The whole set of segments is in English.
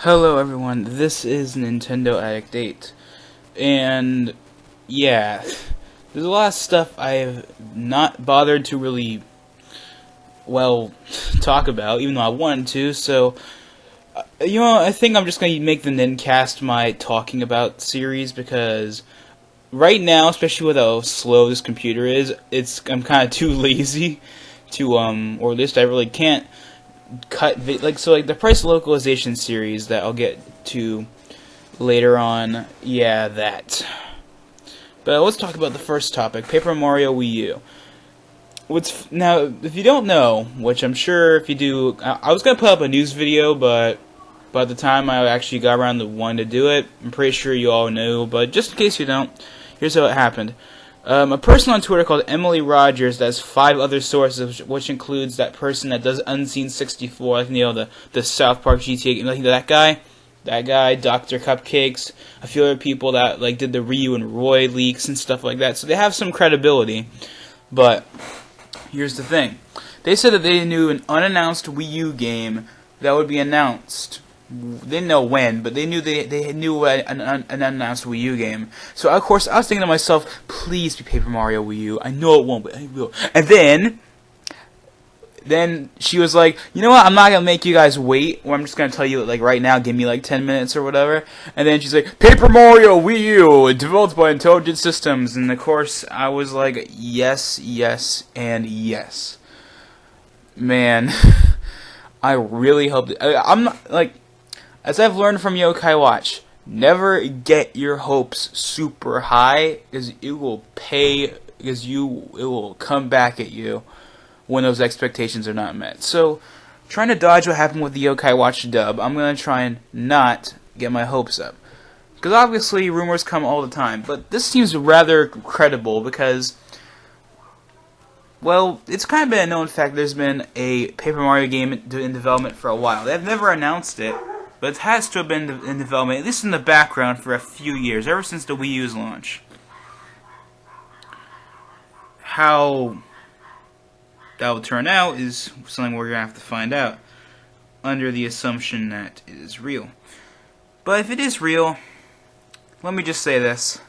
Hello everyone, this is Nintendo Addict 8, and yeah, there's a lot of stuff I've not bothered to really, talk about, even though I wanted to, so, I think I'm just going to make the Nin-Cast my talking about series, because right now, especially with how slow this computer is, I'm kind of too lazy to, or at least I really can't cut the price localization series that I'll get to later on. Yeah, that. But let's talk about the first topic, Paper Mario Wii U. Now, if you don't know, which I'm sure if you do, I was gonna put up a news video, but by the time I actually got around to wanting to do it, I'm pretty sure you all knew. But just in case you don't, here's how it happened. A person on Twitter called Emily Rogers that has 5 other sources, which includes that person that does Unseen 64, like, the South Park GTA game, like that guy, Dr. Cupcakes, a few other people that did the Ryu and Roy leaks and stuff like that. So they have some credibility. But here's the thing: they said that they knew an unannounced Wii U game that would be announced. They didn't know when, but they knew they knew an unannounced Wii U game. So of course I was thinking to myself, please be Paper Mario Wii U. I know it won't, but it will. And then she was like, you know what? I'm not gonna make you guys wait. Or I'm just gonna tell you right now. Give me 10 minutes or whatever. And then she's like, Paper Mario Wii U, developed by Intelligent Systems. And of course I was like, yes, yes, and yes. Man, I really hope I'm not as I've learned from Yokai Watch, never get your hopes super high, because it will come back at you when those expectations are not met. So, trying to dodge what happened with the Yokai Watch dub, I'm going to try and not get my hopes up. Because obviously rumors come all the time, but this seems rather credible because, it's kind of been a known fact there's been a Paper Mario game in development for a while. They've never announced it, but it has to have been in development, at least in the background, for a few years, ever since the Wii U's launch. How that will turn out is something we're going to have to find out, under the assumption that it is real. But if it is real, let me just say this.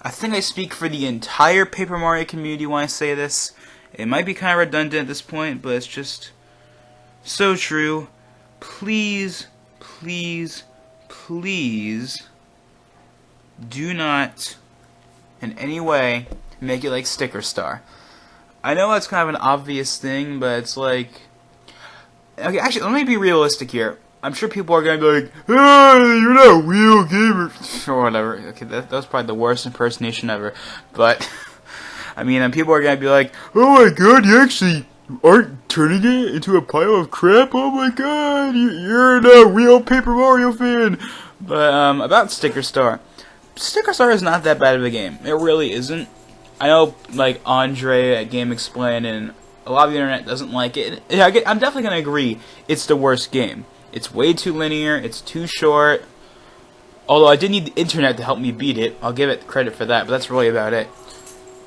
I think I speak for the entire Paper Mario community when I say this. It might be kind of redundant at this point, but it's just so true. Please, please, please do not in any way make it like Sticker Star. I know that's kind of an obvious thing, but it's okay, actually, let me be realistic here. I'm sure people are going to be like, hey, you're not a real gamer, or whatever. Okay, that was probably the worst impersonation ever, but I mean, people are going to be like, oh my god, you actually aren't turning it into a pile of crap? Oh my god, you're not a real Paper Mario fan. But, about Sticker Star. Sticker Star is not that bad of a game. It really isn't. I know, Andre at GameExplain and a lot of the internet doesn't like it. I'm definitely going to agree it's the worst game. It's way too linear, it's too short. Although I did need the internet to help me beat it. I'll give it credit for that, but that's really about it.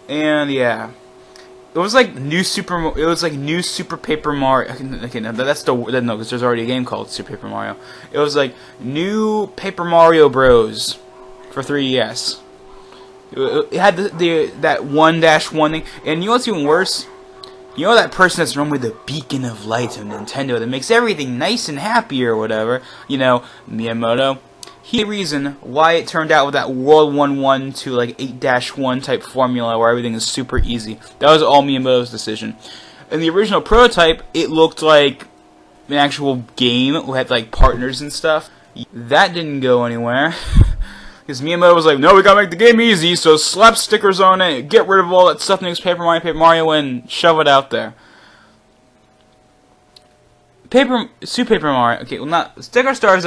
And, yeah. It was new Super Paper Mario. Okay, no, because there's already a game called Super Paper Mario. It was new Paper Mario Bros. For 3DS. It had that 1-1 thing, and you know what's even worse? You know that person that's normally the beacon of light of Nintendo that makes everything nice and happy or whatever. Miyamoto. He the reason why it turned out with that World 1-1 to 8-1 type formula where everything is super easy. That was all Miyamoto's decision. In the original prototype, it looked like an actual game with partners and stuff. That didn't go anywhere. Because Miyamoto was like, no, we gotta make the game easy, so slap stickers on it, get rid of all that stuff that makes Paper Mario, and shove it out there. Super Paper Mario, okay, not Sticker Star is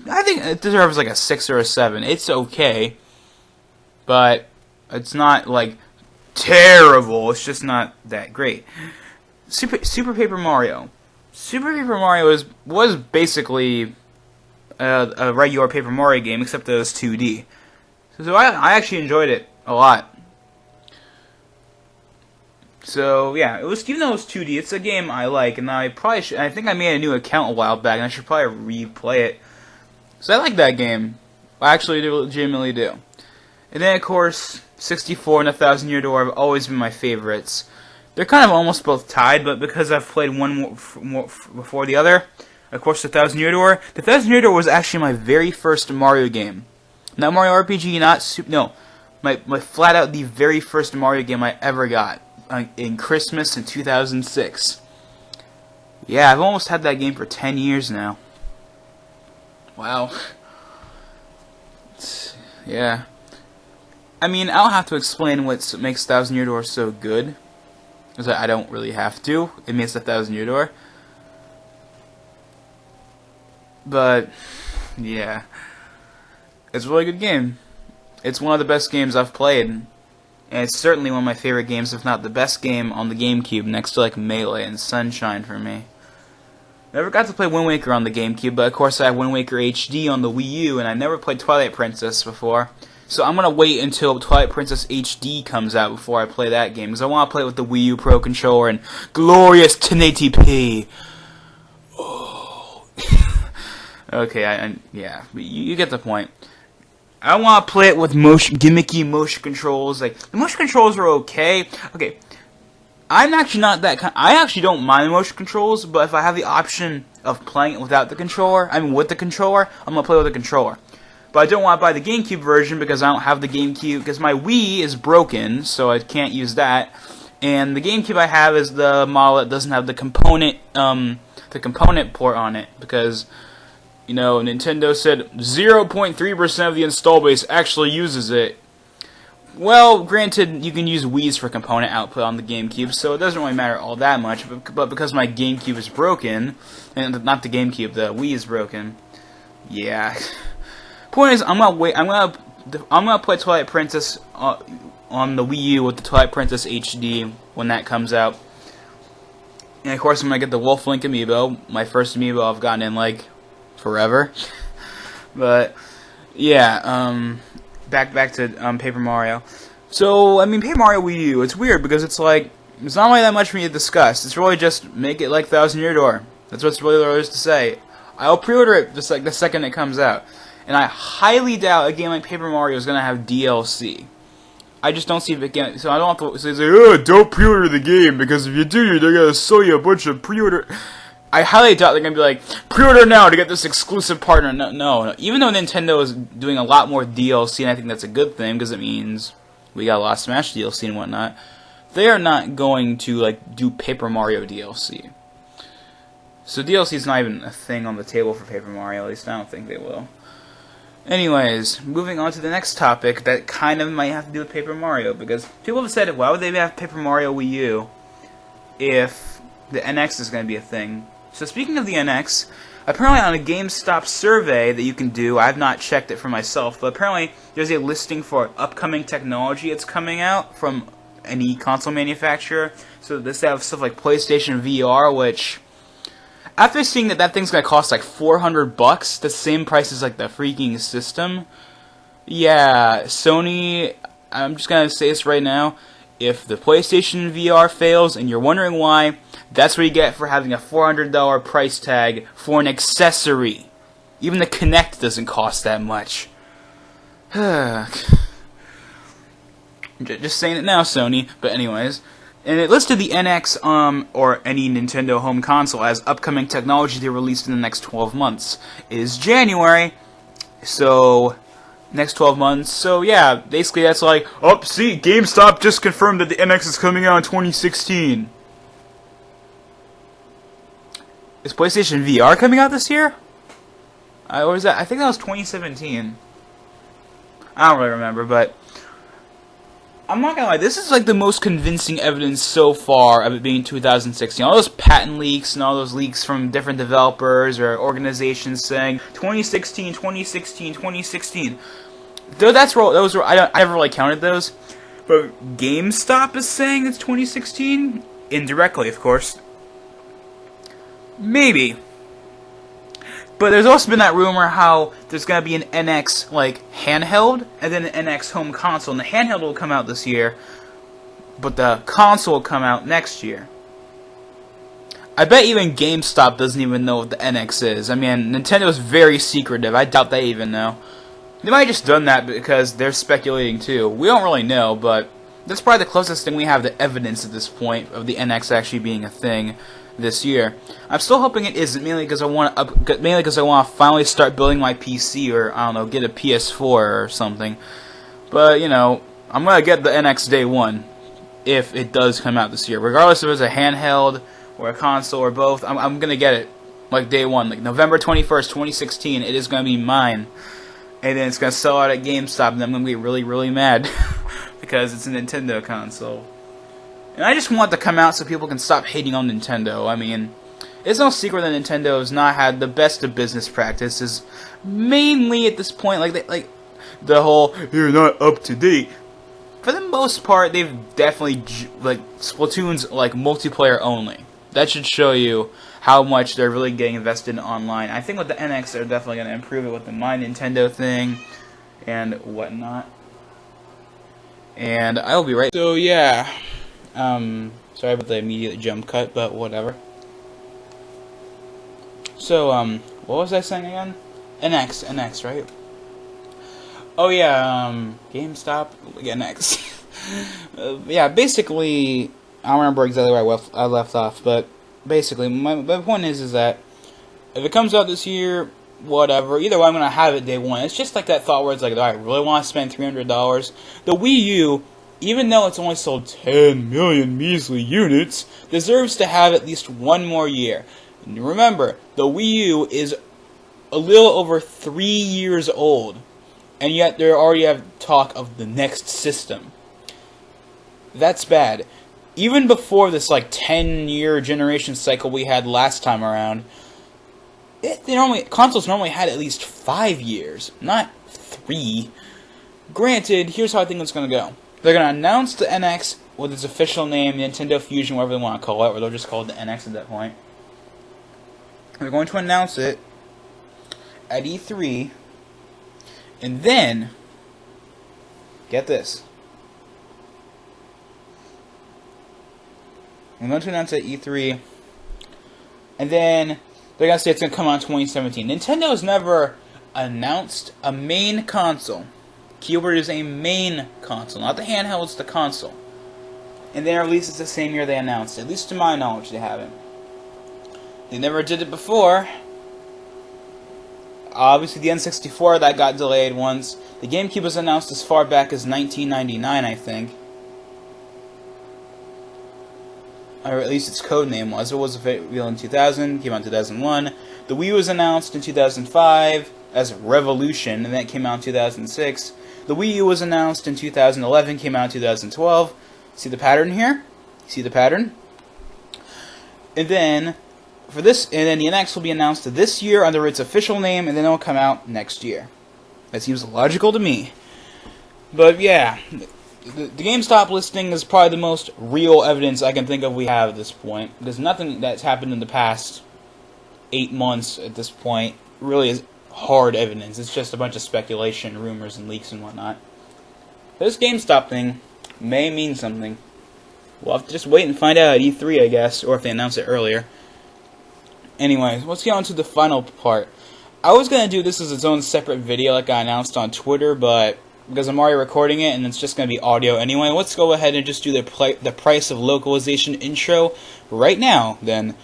I think it deserves a 6 or a 7. It's okay, but it's not terrible. It's just not that great. Super Paper Mario. Super Paper Mario was basically a regular Paper Mario game, except that it was 2D. So I actually enjoyed it a lot. So yeah, even though it was 2D, it's a game I like, and I think I made a new account a while back, and I should probably replay it. So I like that game. I actually do, legitimately do. And then, of course, 64 and 1,000 Year Door have always been my favorites. They're kind of almost both tied, but because I've played one more before the other, of course, the 1,000 Year Door. The 1,000 Year Door was actually my very first Mario game. Not Mario RPG, not Super... No. My flat out the very first Mario game I ever got. In Christmas in 2006. Yeah, I've almost had that game for 10 years now. Wow. Yeah. I mean, I don't have to explain what makes 1,000 Year Door so good. Because I don't really have to. It makes 1,000 Year Door. But, yeah. It's a really good game. It's one of the best games I've played. And it's certainly one of my favorite games, if not the best game on the GameCube, next to like Melee and Sunshine for me. Never got to play Wind Waker on the GameCube, but of course I have Wind Waker HD on the Wii U, and I never played Twilight Princess before. So I'm going to wait until Twilight Princess HD comes out before I play that game, because I want to play it with the Wii U Pro Controller and glorious 1080p. Oh. Okay, yeah, but you get the point. I want to play it with gimmicky motion controls. Like, the motion controls are okay. Okay, I'm actually not that kind. I actually don't mind the motion controls, but if I have the option of playing it without the controller, I mean with the controller, I'm gonna play with the controller. But I don't want to buy the GameCube version because I don't have the GameCube, because my Wii is broken, so I can't use that. And the GameCube I have is the model that doesn't have the component port on it, because, you know, Nintendo said 0.3% of the install base actually uses it. Well, granted, you can use Wii's for component output on the GameCube, so it doesn't really matter all that much, but because my GameCube is broken, and not the GameCube, the Wii is broken, yeah. Point is, I'm gonna play Twilight Princess on the Wii U with the Twilight Princess HD when that comes out. And of course I'm gonna get the Wolf Link amiibo, my first amiibo I've gotten in like forever. But yeah, back to Paper Mario. So I mean, Paper Mario Wii U, it's weird because it's like it's not really that much for me to discuss. It's really just make it like 1,000 Year Door. That's what's really there is to say. I'll pre-order it just like the second it comes out. And I highly doubt a game like Paper Mario is going to have DLC. I just don't see if it can. So I don't have to say, oh, don't pre-order the game, because if you do, they're going to sell you a bunch of pre-order. I highly doubt they're going to be like, pre-order now to get this exclusive partner. No. Even though Nintendo is doing a lot more DLC, and I think that's a good thing, because it means we got a lot of Smash DLC and whatnot, they are not going to like do Paper Mario DLC. So DLC is not even a thing on the table for Paper Mario, at least I don't think they will. Anyways, moving on to the next topic that kind of might have to do with Paper Mario, because people have said, why would they have Paper Mario Wii U if the NX is going to be a thing? So speaking of the NX, apparently on a GameStop survey that you can do, I have not checked it for myself, but apparently there's a listing for upcoming technology that's coming out from any console manufacturer. So this have stuff like PlayStation VR, which, after seeing that thing's gonna cost like $400, the same price as like the freaking system, yeah, Sony, I'm just gonna say this right now, if the PlayStation VR fails and you're wondering why, that's what you get for having a $400 price tag for an accessory. Even the Kinect doesn't cost that much. Just saying it now, Sony, but anyways. And it listed the NX, or any Nintendo home console, as upcoming technology to be released in the next 12 months. It is January, so next 12 months. So yeah, basically that's like, oh, see, GameStop just confirmed that the NX is coming out in 2016. Is PlayStation VR coming out this year? Or is that? I think that was 2017. I don't really remember, but I'm not gonna lie, this is like the most convincing evidence so far of it being 2016. All those patent leaks and all those leaks from different developers or organizations saying 2016, 2016, 2016. Though those were I never really counted those. But GameStop is saying it's 2016 indirectly, of course. Maybe. But there's also been that rumor how there's going to be an NX, like, handheld, and then an NX home console. And the handheld will come out this year, but the console will come out next year. I bet even GameStop doesn't even know what the NX is. I mean, Nintendo's very secretive. I doubt they even know. They might have just done that because they're speculating too. We don't really know, but that's probably the closest thing we have to evidence at this point of the NX actually being a thing this year. I'm still hoping it isn't, mainly because I want to finally start building my PC, or I don't know, get a PS4 or something. But you know, I'm gonna get the NX day one if it does come out this year, regardless if it's a handheld or a console or both. I'm gonna get it like day one, like November 21st, 2016. It is gonna be mine, and then it's gonna sell out at GameStop, and I'm gonna be really, really mad because it's a Nintendo console. And I just want it to come out so people can stop hating on Nintendo. I mean, it's no secret that Nintendo has not had the best of business practices. Mainly at this point, like the whole "you're not up to date." For the most part, they've definitely like Splatoon's like multiplayer only. That should show you how much they're really getting invested in online. I think with the NX, they're definitely going to improve it with the My Nintendo thing and whatnot. And I'll be right. So yeah. Sorry about the immediate jump cut, but whatever. So, what was I saying again? NX, right? Oh yeah, GameStop, NX. Yeah, basically, I don't remember exactly where I left off, but basically, my point is that if it comes out this year, whatever, either way, I'm gonna have it day one. It's just like that thought where it's like, I really want to spend $300. The Wii U, even though it's only sold 10 million measly units, deserves to have at least one more year. And remember, the Wii U is a little over 3 years old, and yet they already have talk of the next system. That's bad. Even before this like 10-year generation cycle we had last time around, consoles normally had at least 5 years, not 3. Granted, here's how I think it's going to go. They're going to announce the NX with its official name, Nintendo Fusion, whatever they want to call it, or they'll just call it the NX at that point. They're going to announce it at E3, and then, get this, I'm going to announce it at E3, and then they're going to say it's going to come out in 2017. Nintendo has never announced a main console. Keyword is a main console, not the handheld, it's the console. And then release it the same year they announced it. At least to my knowledge, they haven't. They never did it before. Obviously, the N64, that got delayed once. The GameCube was announced as far back as 1999, I think. Or at least its code name was. It was revealed in 2000, came out in 2001. The Wii was announced in 2005 as Revolution, and then it came out in 2006. The Wii U was announced in 2011, came out in 2012. See the pattern here? See the pattern? And then the NX will be announced this year under its official name, and then it'll come out next year. That seems logical to me. But yeah, the GameStop listing is probably the most real evidence I can think of we have at this point. There's nothing that's happened in the past 8 months at this point really is hard evidence. It's just a bunch of speculation, rumors, and leaks and whatnot. This GameStop thing may mean something. We'll have to just wait and find out at E3, I guess, or if they announce it earlier. Anyways, let's get on to the final part. I was going to do this as its own separate video like I announced on Twitter, but because I'm already recording it and it's just going to be audio anyway, let's go ahead and just do the price of localization intro right now, then.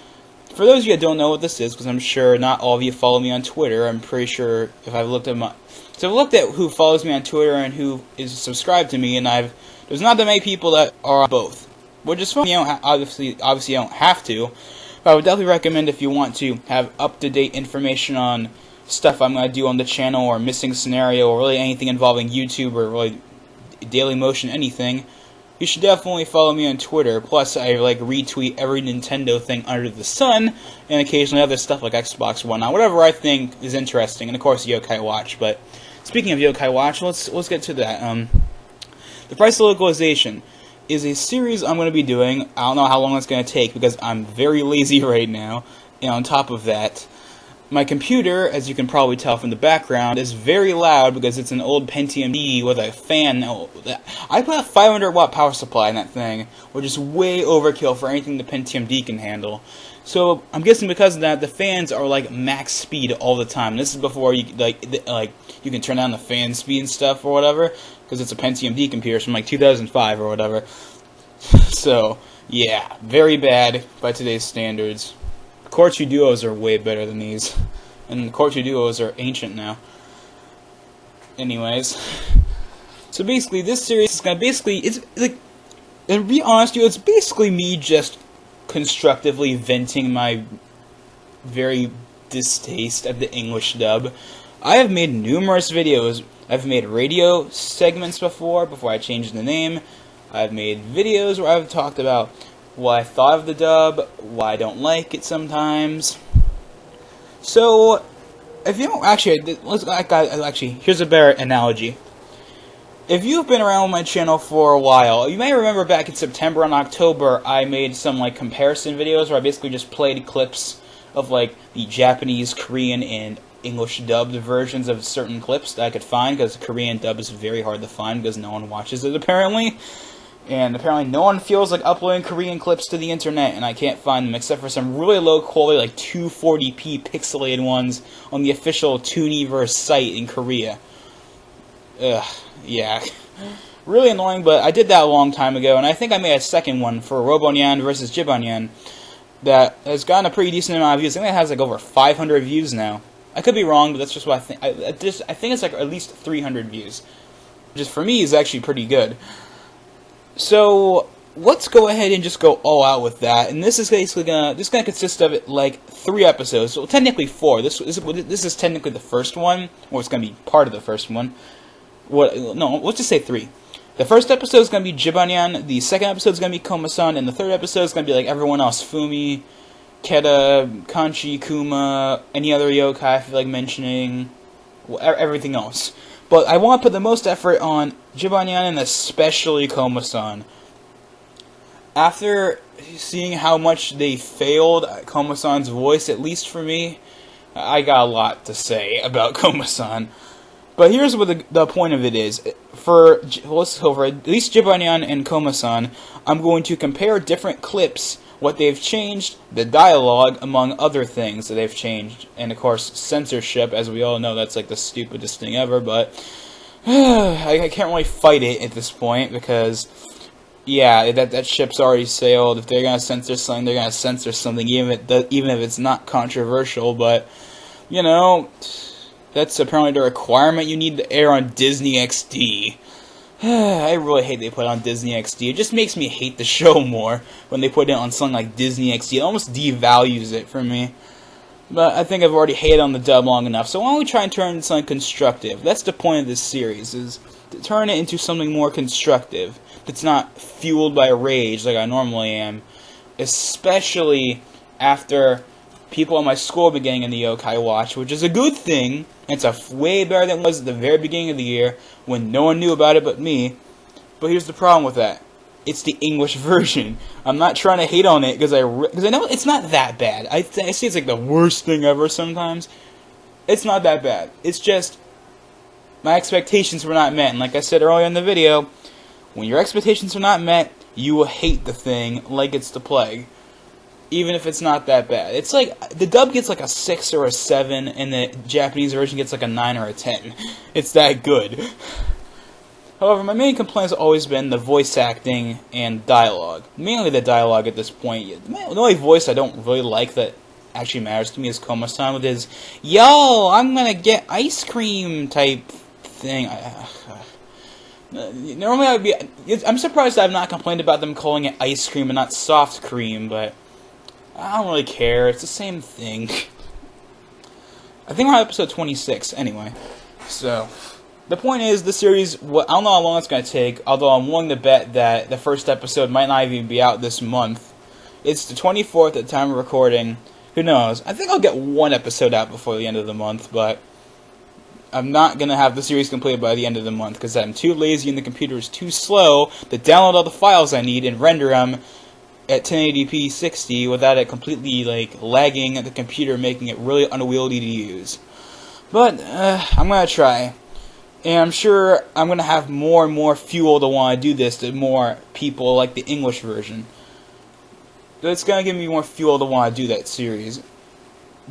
For those of you that don't know what this is, because I'm sure not all of you follow me on Twitter, I'm pretty sure if I've looked at who follows me on Twitter and who is subscribed to me, and there's not that many people that are on both, which is fine. You don't obviously you don't have to, but I would definitely recommend if you want to have up-to-date information on stuff I'm going to do on the channel, or missing scenario, or really anything involving YouTube, or really Daily Motion, anything. You should definitely follow me on Twitter. Plus, I retweet every Nintendo thing under the sun, and occasionally other stuff like Xbox, whatnot, whatever I think is interesting, and of course Yokai Watch. But speaking of Yokai Watch, let's get to that. The price of localization is a series I'm going to be doing. I don't know how long it's going to take because I'm very lazy right now. And on top of that, my computer, as you can probably tell from the background, is very loud because it's an old Pentium D with a fan. I put a 500 watt power supply in that thing, which is way overkill for anything the Pentium D can handle. So I'm guessing because of that, the fans are like max speed all the time. This is before you you can turn down the fan speed and stuff or whatever, because it's a Pentium D computer from like 2005 or whatever. So yeah, very bad by today's standards. Core 2 Duos are way better than these, and the Core 2 Duos are ancient now. Anyways, so basically this series is gonna it's like, and to be honest with you, it's basically me just constructively venting my very distaste at the English dub. I have made numerous videos. I've made radio segments before I changed the name. I've made videos where I've talked about what I thought of the dub, why I don't like it sometimes. So, if you don't actually, here's a better analogy. If you've been around my channel for a while, you may remember back in September and October, I made some like comparison videos where I basically just played clips of like the Japanese, Korean, and English dubbed versions of certain clips that I could find, because the Korean dub is very hard to find because no one watches it apparently. And apparently no one feels like uploading Korean clips to the internet, and I can't find them except for some really low quality, like 240p pixelated ones on the official Tooniverse site in Korea. Ugh, yeah. Really annoying, but I did that a long time ago, and I think I made a second one for Robonyan versus Jibanyan that has gotten a pretty decent amount of views. I think it has like over 500 views now. I could be wrong, but that's just what I think. I think it's like at least 300 views, which is, for me, is actually pretty good. So let's go ahead and just go all out with that. And this is basically gonna consist of like 3 episodes. So technically 4. This is technically the first one, or it's gonna be part of the first one. No, let's just say 3. The first episode is gonna be Jibanyan. The second episode is gonna be Koma-san, and the third episode is gonna be like everyone else: Fumi, Keta, Kanchi, Kuma, any other yokai I feel like mentioning, everything else. But I want to put the most effort on Jibanyan and especially Koma-san. After seeing how much they failed at Koma-san's voice, at least for me, I got a lot to say about Koma-san. But here's what the point of it is. Let's go for at least Jibanyan and Koma-san. I'm going to compare different clips, what they've changed, the dialogue, among other things that they've changed. And of course, censorship, as we all know, that's like the stupidest thing ever, but I can't really fight it at this point, because yeah, that ship's already sailed. If they're gonna censor something, they're gonna censor something, even if it's not controversial. But you know, that's apparently the requirement. You need to air on Disney XD. I really hate they put it on Disney XD. It just makes me hate the show more when they put it on something like Disney XD. It almost devalues it for me. But I think I've already hated on the dub long enough, so why don't we try and turn it into something constructive? That's the point of this series, is to turn it into something more constructive, that's not fueled by rage like I normally am, especially after people at my school have been getting in the Yokai Watch, which is a good thing. It's way better than it was at the very beginning of the year, when no one knew about it but me. But here's the problem with that. It's the English version. I'm not trying to hate on it, because I know it's not that bad. I see it's like the worst thing ever sometimes. It's not that bad. It's just, my expectations were not met. And like I said earlier in the video, when your expectations are not met, you will hate the thing like it's the plague. Even if it's not that bad. It's like, the dub gets like a 6 or a 7, and the Japanese version gets like a 9 or a 10. It's that good. However, my main complaint has always been the voice acting and dialogue. Mainly the dialogue at this point. The only voice I don't really like that actually matters to me is Koma-san with his, "Yo, I'm gonna get ice cream" type thing. Normally I would be... I'm surprised I've not complained about them calling it ice cream and not soft cream, but I don't really care. It's the same thing. I think we're on episode 26, anyway. So, the point is, the series, I don't know how long it's going to take, although I'm willing to bet that the first episode might not even be out this month. It's the 24th at the time of recording. Who knows? I think I'll get 1 episode out before the end of the month, but I'm not going to have the series completed by the end of the month, because I'm too lazy and the computer is too slow to download all the files I need and render them at 1080p 60 without it completely like lagging at the computer, making it really unwieldy to use. But I'm going to try. And I'm sure I'm going to have more and more fuel to want to do this to more people like the English version. that's gonna give me more fuel to want to do that series.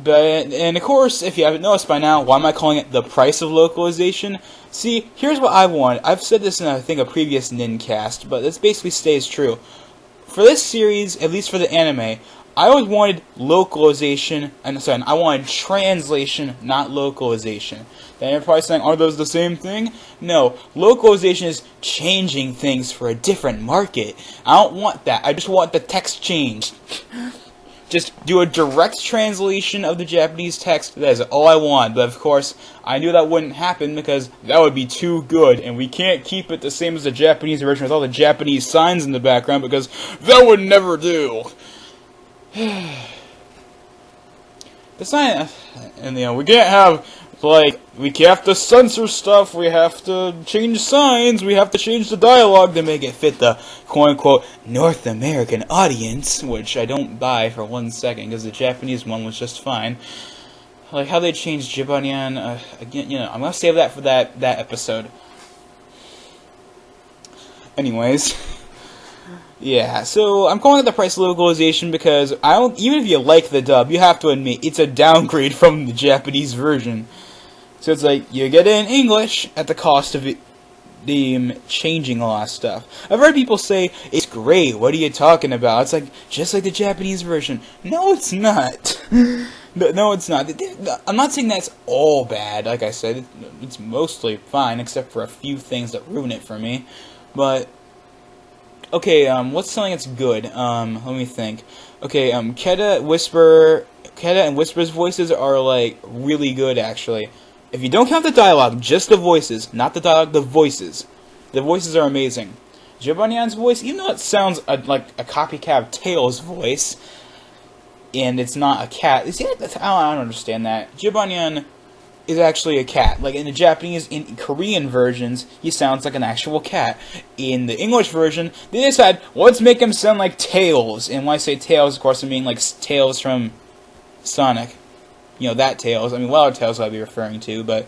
And of course, if you haven't noticed by now, why am I calling it the price of localization? See, here's what I want. I've said this in, I think, a previous Nin-Cast, but this basically stays true. For this series, at least for the anime, I always wanted localization, I wanted translation, not localization. Then you're probably saying, are those the same thing? No, localization is changing things for a different market. I don't want that. I just want the text changed. Just do a direct translation of the Japanese text. That is all I want. But of course, I knew that wouldn't happen because that would be too good. And we can't keep it the same as the Japanese version with all the Japanese signs in the background because that would never do. The sign, and we can't have, we have to censor stuff, we have to change signs, we have to change the dialogue to make it fit the quote-unquote North American audience, which I don't buy for 1 second, because the Japanese one was just fine. Like how they changed Jibanyan, again, I'm gonna save that for that episode. Anyways. Yeah, so I'm calling it the price of localization because even if you like the dub, you have to admit it's a downgrade from the Japanese version. So it's like, you get it in English at the cost of them changing a lot of stuff. I've heard people say, it's great, what are you talking about? It's like, just like the Japanese version. No, it's not. No, it's not. I'm not saying that's all bad, like I said. It's mostly fine, except for a few things that ruin it for me. But okay, what's something that's good? Let me think. Okay, Keta and Whisper's voices are, really good, actually. If you don't count the dialogue, just the voices. Not the dialogue, the voices. The voices are amazing. Jibanyan's voice, even though it sounds like a copycat of Tails' voice, and it's not a cat. See, I don't understand that. Jibanyan is actually a cat. Like in the Japanese, in Korean versions, he sounds like an actual cat. In the English version, they decided, let's make him sound like Tails. And when I say Tails, of course I mean like Tails from Sonic. That Tails. I mean, what other Tails I'd be referring to, but,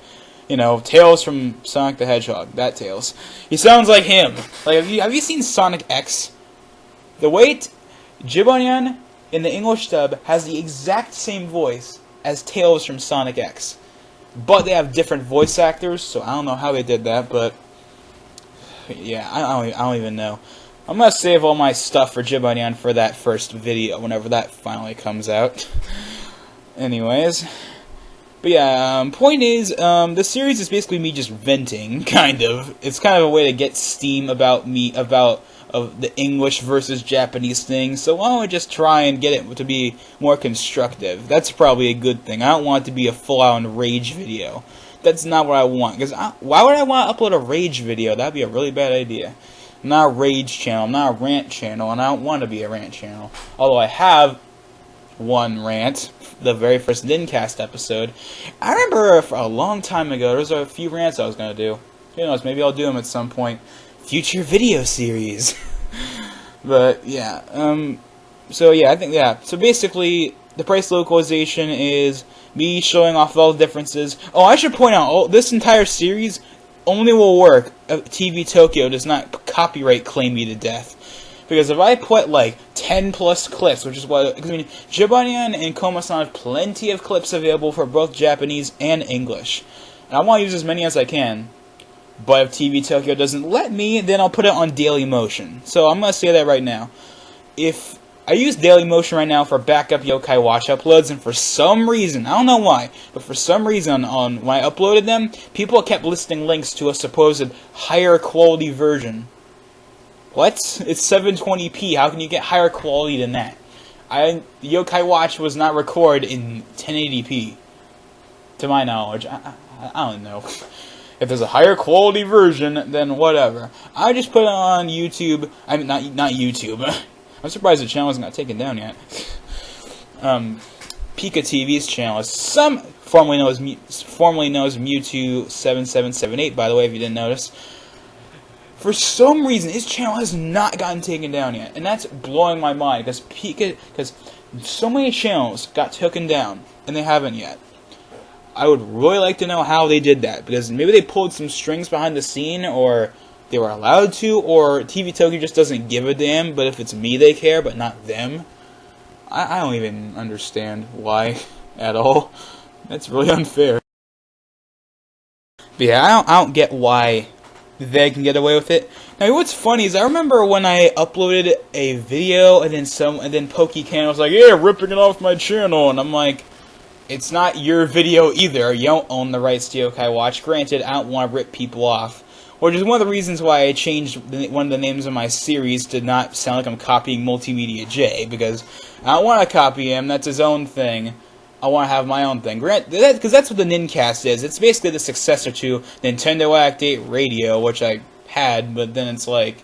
Tails from Sonic the Hedgehog. That Tails. He sounds like him. Like, have you seen Sonic X? The way Jibanyan in the English dub has the exact same voice as Tails from Sonic X. But they have different voice actors, so I don't know how they did that, but yeah, I don't even know. I'm gonna save all my stuff for Jibanyan for that first video, whenever that finally comes out. Anyways, but yeah, point is, the series is basically me just venting, kind of. It's kind of a way to get steam about the English versus Japanese thing, so why don't we just try and get it to be more constructive? That's probably a good thing. I don't want it to be a full-on rage video. That's not what I want, because why would I want to upload a rage video? That'd be a really bad idea. I'm not a rage channel, I'm not a rant channel, and I don't want to be a rant channel. Although I have one rant, the very first Nin-Cast episode. I remember for a long time ago, there was a few rants I was going to do. Who knows, maybe I'll do them at some point. Future video series. But yeah, so yeah, I think, yeah, so basically the price localization is me showing off all the differences. Oh, I should point out, this entire series only will work if TV Tokyo does not copyright claim me to death. Because if I put 10 plus clips, which is what, I mean, Jibanyan and Koma-san have plenty of clips available for both Japanese and English. And I want to use as many as I can. But if TV Tokyo doesn't let me, then I'll put it on Dailymotion. So I'm going to say that right now. If I use Dailymotion right now for backup Yokai Watch uploads, and for some reason, I don't know why, but for some reason when I uploaded them, people kept listing links to a supposed higher quality version. What? It's 720p. How can you get higher quality than that? Yokai Watch was not recorded in 1080p. To my knowledge. I don't know. If there's a higher quality version, then whatever. I just put it on YouTube. I mean, not YouTube. I'm surprised the channel hasn't got taken down yet. Pika TV's channel is formerly known as Mewtwo7778, by the way, if you didn't notice. For some reason, his channel has not gotten taken down yet, and that's blowing my mind, because so many channels got taken down, and they haven't yet. I would really like to know how they did that, because maybe they pulled some strings behind the scene, or they were allowed to, or TV Tokyo just doesn't give a damn, but if it's me they care, but not them. I don't even understand why at all. That's really unfair. But yeah, I don't get why they can get away with it. Now, what's funny is I remember when I uploaded a video and then Pokey was like, "Yeah, ripping it off my channel," and I'm like, "It's not your video either. You don't own the rights to Yokai Watch." Granted, I don't want to rip people off, which is one of the reasons why I changed one of the names of my series to not sound like I'm copying Multimedia J, because I don't want to copy him. That's his own thing. I want to have my own thing. Because that's what the Nin-Cast is. It's basically the successor to Nintendo Act 8 Radio, which I had, but then it's like,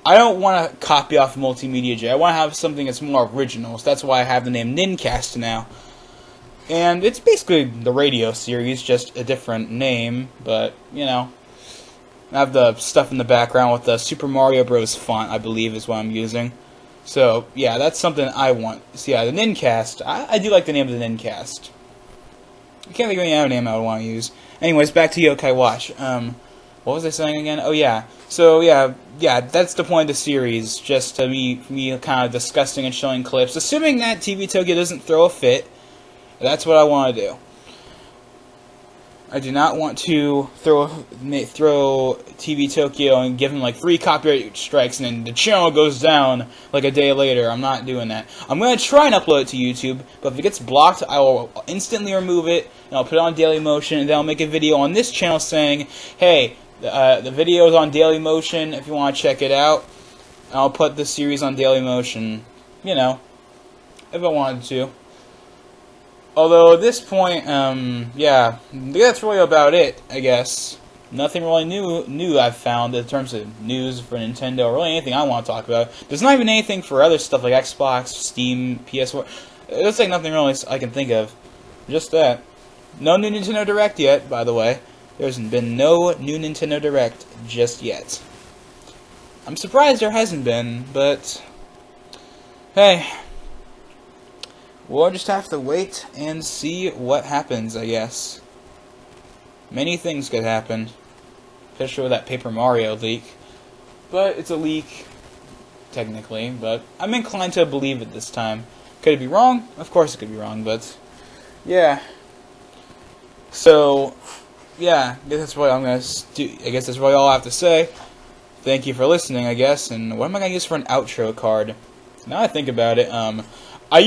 I don't want to copy off Multimedia J. I want to have something that's more original, so that's why I have the name Nin-Cast now. And it's basically the radio series, just a different name, but, you know, I have the stuff in the background with the Super Mario Bros. Font, I believe, is what I'm using. So, yeah, that's something I want. So, yeah, the Nin-Cast. I do like the name of the Nin-Cast. I can't think of any other name I would want to use. Anyways, back to Yokai Watch. What was I saying again? Oh, yeah. So, yeah, that's the point of the series. Just to me kind of discussing and showing clips. Assuming that TV Tokyo doesn't throw a fit, that's what I want to do. I do not want to throw TV Tokyo and give him like 3 copyright strikes and then the channel goes down like a day later. I'm not doing that. I'm going to try and upload it to YouTube, but if it gets blocked, I will instantly remove it, and I'll put it on Dailymotion, and then I'll make a video on this channel saying, hey, the video is on Dailymotion if you want to check it out. And I'll put the series on Dailymotion, you know, if I wanted to. Although at this point, yeah, that's really about it, I guess. Nothing really new I've found in terms of news for Nintendo, or really anything I want to talk about. There's not even anything for other stuff like Xbox, Steam, PS4. It's like nothing really I can think of. Just that. No new Nintendo Direct yet, by the way. There's been no new Nintendo Direct just yet. I'm surprised there hasn't been, but hey. We'll just have to wait and see what happens, I guess. Many things could happen. Especially with that Paper Mario leak. But it's a leak, technically. But I'm inclined to believe it this time. Could it be wrong? Of course it could be wrong, but yeah. So, yeah, I guess that's what I'm going to do. I guess that's really all I have to say. Thank you for listening, I guess. And what am I going to use for an outro card? Now I think about it, I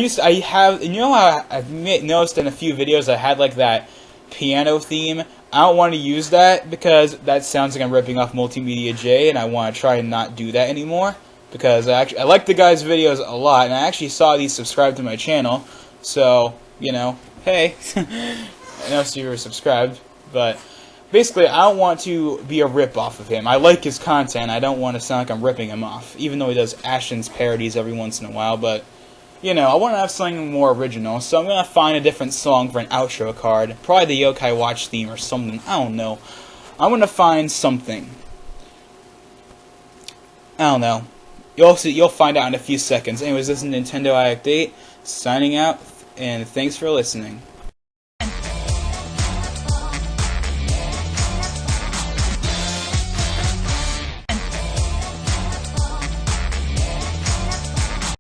have, you know how I've noticed in a few videos I had like that piano theme? I don't want to use that because that sounds like I'm ripping off Multimedia J, and I want to try and not do that anymore. Because I like the guy's videos a lot, and I actually saw these subscribe to my channel, so, you know, hey, I know you were subscribed, but basically I don't want to be a rip-off of him. I like his content, I don't want to sound like I'm ripping him off, even though he does Ashen's parodies every once in a while, but you know, I want to have something more original, so I'm going to find a different song for an outro card. Probably the Yokai Watch theme or something. I don't know. I'm going to find something. I don't know. You'll find out in a few seconds. Anyways, this is Nintendo Act 8, signing out, and thanks for listening.